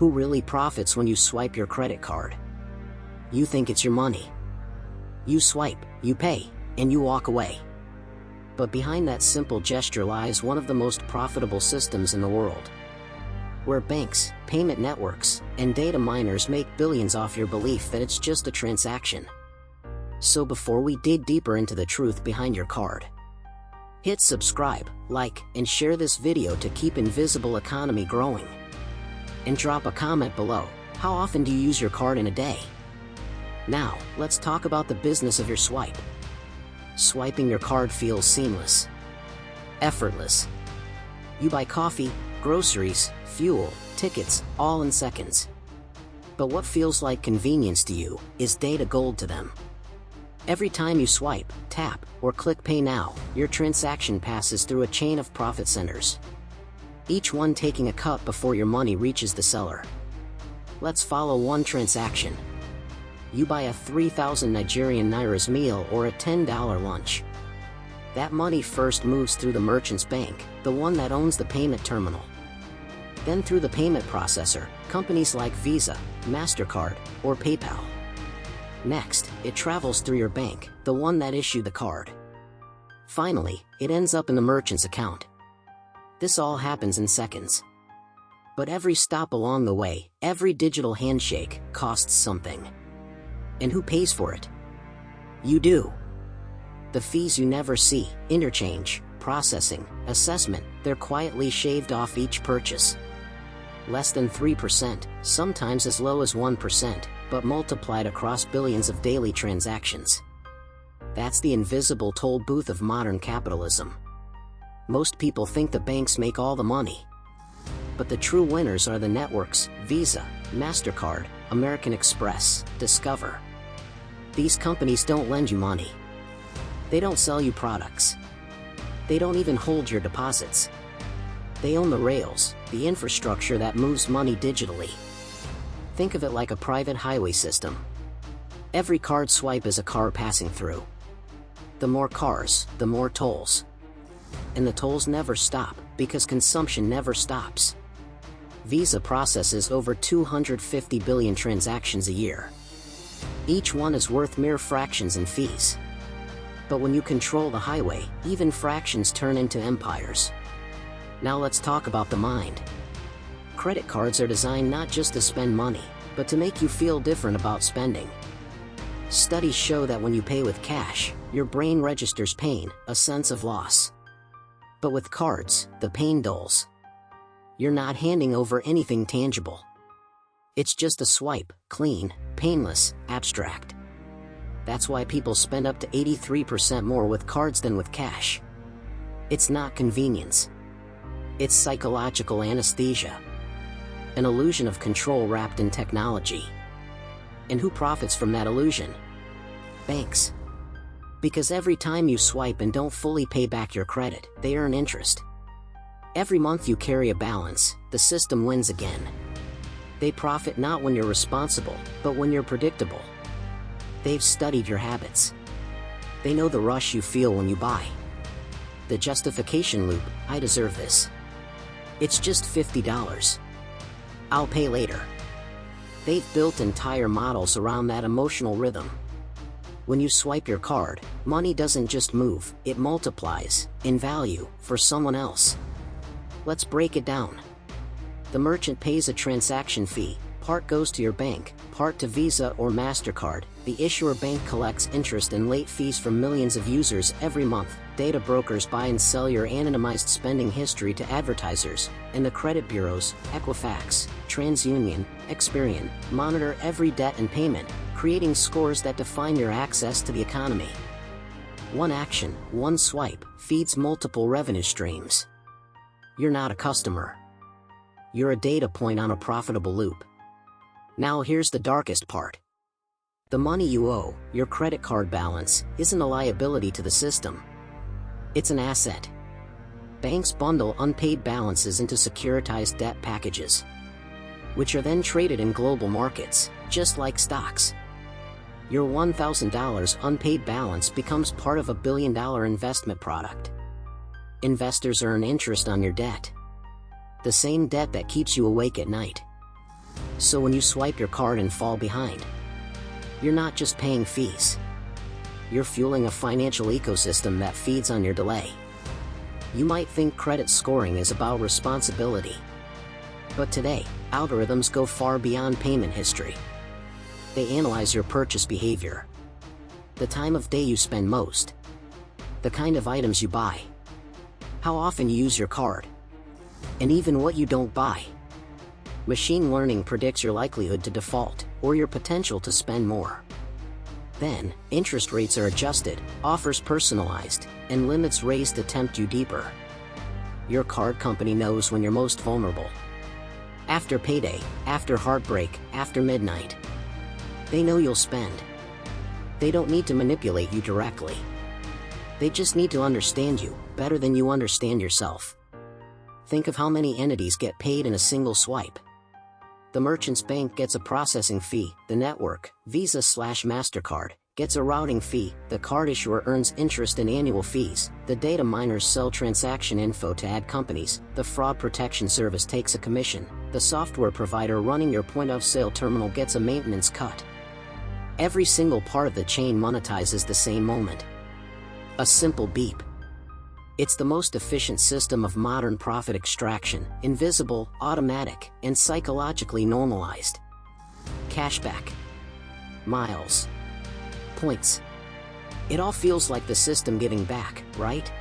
Who really profits when you swipe your credit card? You think it's your money. You swipe, you pay, and you walk away. But behind that simple gesture lies one of the most profitable systems in the world, where banks, payment networks, and data miners make billions off your belief that it's just a transaction. So before we dig deeper into the truth behind your card, hit subscribe, like, and share this video to keep Invisible Economy growing. And drop a comment below. How often do you use your card in a day? Now, let's talk about the business of your swipe. Swiping your card feels seamless, effortless. You buy coffee, groceries, fuel, tickets, all in seconds. But what feels like convenience to you is data gold to them. Every time you swipe, tap, or click Pay Now, your transaction passes through a chain of profit centers, each one taking a cut before your money reaches the seller. Let's follow one transaction. You buy a 3,000 Nigerian Nairas meal or a $10 lunch. That money first moves through the merchant's bank, the one that owns the payment terminal. Then through the payment processor, companies like Visa, Mastercard, or PayPal. Next, it travels through your bank, the one that issued the card. Finally, it ends up in the merchant's account. This all happens in seconds. But every stop along the way, every digital handshake, costs something. And who pays for it? You do. The fees you never see, interchange, processing, assessment, they're quietly shaved off each purchase. Less than 3%, sometimes as low as 1%, but multiplied across billions of daily transactions. That's the invisible toll booth of modern capitalism. Most people think the banks make all the money. But the true winners are the networks: Visa, Mastercard, American Express, Discover. These companies don't lend you money. They don't sell you products. They don't even hold your deposits. They own the rails, the infrastructure that moves money digitally. Think of it like a private highway system. Every card swipe is a car passing through. The more cars, the more tolls. And the tolls never stop, because consumption never stops. Visa processes over 250 billion transactions a year. Each one is worth mere fractions in fees. But when you control the highway, even fractions turn into empires. Now let's talk about the mind. Credit cards are designed not just to spend money, but to make you feel different about spending. Studies show that when you pay with cash, your brain registers pain, a sense of loss. But with cards, the pain dulls. You're not handing over anything tangible. It's just a swipe, clean, painless, abstract. That's why people spend up to 83% more with cards than with cash. It's not convenience. It's psychological anesthesia. An illusion of control wrapped in technology. And who profits from that illusion? Banks. Because every time you swipe and don't fully pay back your credit, they earn interest. Every month you carry a balance, the system wins again. They profit not when you're responsible, but when you're predictable. They've studied your habits. They know the rush you feel when you buy. The justification loop: I deserve this. It's just $50. I'll pay later. They've built entire models around that emotional rhythm. When you swipe your card, money doesn't just move, it multiplies, in value, for someone else. Let's break it down. The merchant pays a transaction fee. Part goes to your bank, part to Visa or Mastercard. The issuer bank collects interest and late fees from millions of users every month. Data brokers buy and sell your anonymized spending history to advertisers, and the credit bureaus, Equifax, TransUnion, Experian, monitor every debt and payment, creating scores that define your access to the economy. One action, one swipe, feeds multiple revenue streams. You're not a customer. You're a data point on a profitable loop. Now here's the darkest part. The money you owe, your credit card balance, isn't a liability to the system. It's an asset. Banks bundle unpaid balances into securitized debt packages, which are then traded in global markets, just like stocks. Your $1,000 unpaid balance becomes part of a billion-dollar investment product. Investors earn interest on your debt. The same debt that keeps you awake at night. So when you swipe your card and fall behind, you're not just paying fees. You're fueling a financial ecosystem that feeds on your delay. You might think credit scoring is about responsibility. But today, algorithms go far beyond payment history. They analyze your purchase behavior, the time of day you spend most, the kind of items you buy, how often you use your card, and even what you don't buy. Machine learning predicts your likelihood to default, or your potential to spend more. Then, interest rates are adjusted, offers personalized, and limits raised to tempt you deeper. Your card company knows when you're most vulnerable. After payday, after heartbreak, after midnight. They know you'll spend. They don't need to manipulate you directly. They just need to understand you better than you understand yourself. Think of how many entities get paid in a single swipe. The merchant's bank gets a processing fee, the network, Visa and Mastercard, gets a routing fee, the card issuer earns interest and annual fees, the data miners sell transaction info to ad companies, the fraud protection service takes a commission, the software provider running your point-of-sale terminal gets a maintenance cut. Every single part of the chain monetizes the same moment. A simple beep. It's the most efficient system of modern profit extraction, invisible, automatic, and psychologically normalized. Cashback. Miles. Points. It all feels like the system giving back, right?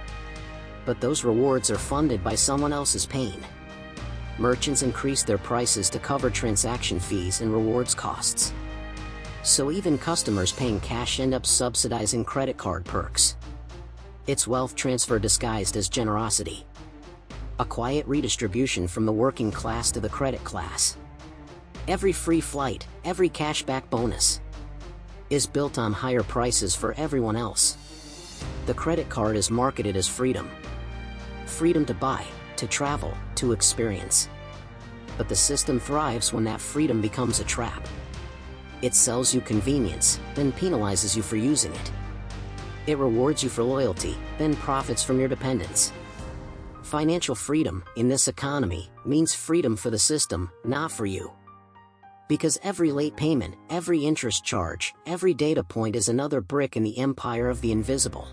But those rewards are funded by someone else's pain. Merchants increase their prices to cover transaction fees and rewards costs. So even customers paying cash end up subsidizing credit card perks. It's wealth transfer disguised as generosity. A quiet redistribution from the working class to the credit class. Every free flight, every cashback bonus, is built on higher prices for everyone else. The credit card is marketed as freedom. Freedom to buy, to travel, to experience. But the system thrives when that freedom becomes a trap. It sells you convenience, then penalizes you for using it. It rewards you for loyalty, then profits from your dependence. Financial freedom, in this economy, means freedom for the system, not for you. Because every late payment, every interest charge, every data point is another brick in the empire of the invisible.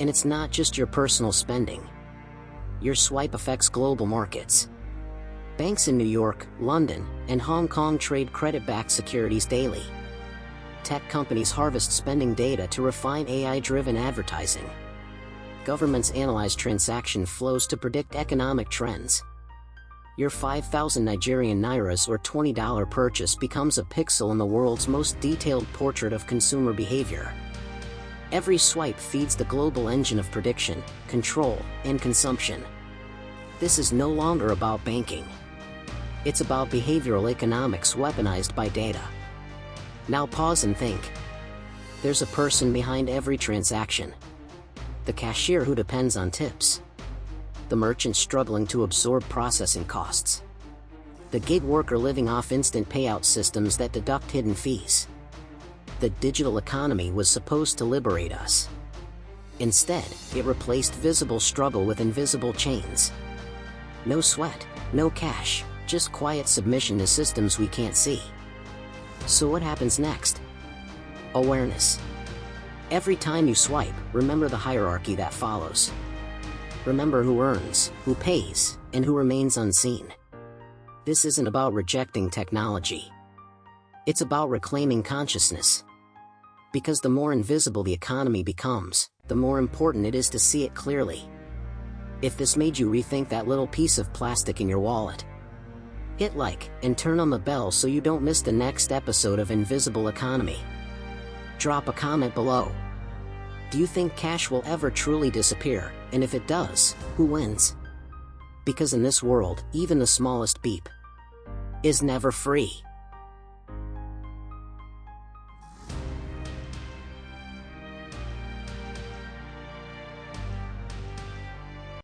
And it's not just your personal spending. Your swipe affects global markets. Banks in New York, London, and Hong Kong trade credit-backed securities daily. Tech companies harvest spending data to refine AI-driven advertising. Governments analyze transaction flows to predict economic trends. Your 5,000 Nigerian nairas or $20 purchase becomes a pixel in the world's most detailed portrait of consumer behavior. Every swipe feeds the global engine of prediction, control, and consumption. This is no longer about banking. It's about behavioral economics weaponized by data. Now pause and think. There's a person behind every transaction. The cashier who depends on tips. The merchant struggling to absorb processing costs. The gig worker living off instant payout systems that deduct hidden fees. The digital economy was supposed to liberate us. Instead, it replaced visible struggle with invisible chains. No sweat, no cash, just quiet submission to systems we can't see. So what happens next? Awareness. Every time you swipe, remember the hierarchy that follows. Remember who earns, who pays, and who remains unseen. This isn't about rejecting technology. It's about reclaiming consciousness. Because the more invisible the economy becomes, the more important it is to see it clearly. If this made you rethink that little piece of plastic in your wallet, hit like and turn on the bell so you don't miss the next episode of Invisible Economy. Drop a comment below. Do you think cash will ever truly disappear? And if it does, who wins? Because in this world, even the smallest beep is never free.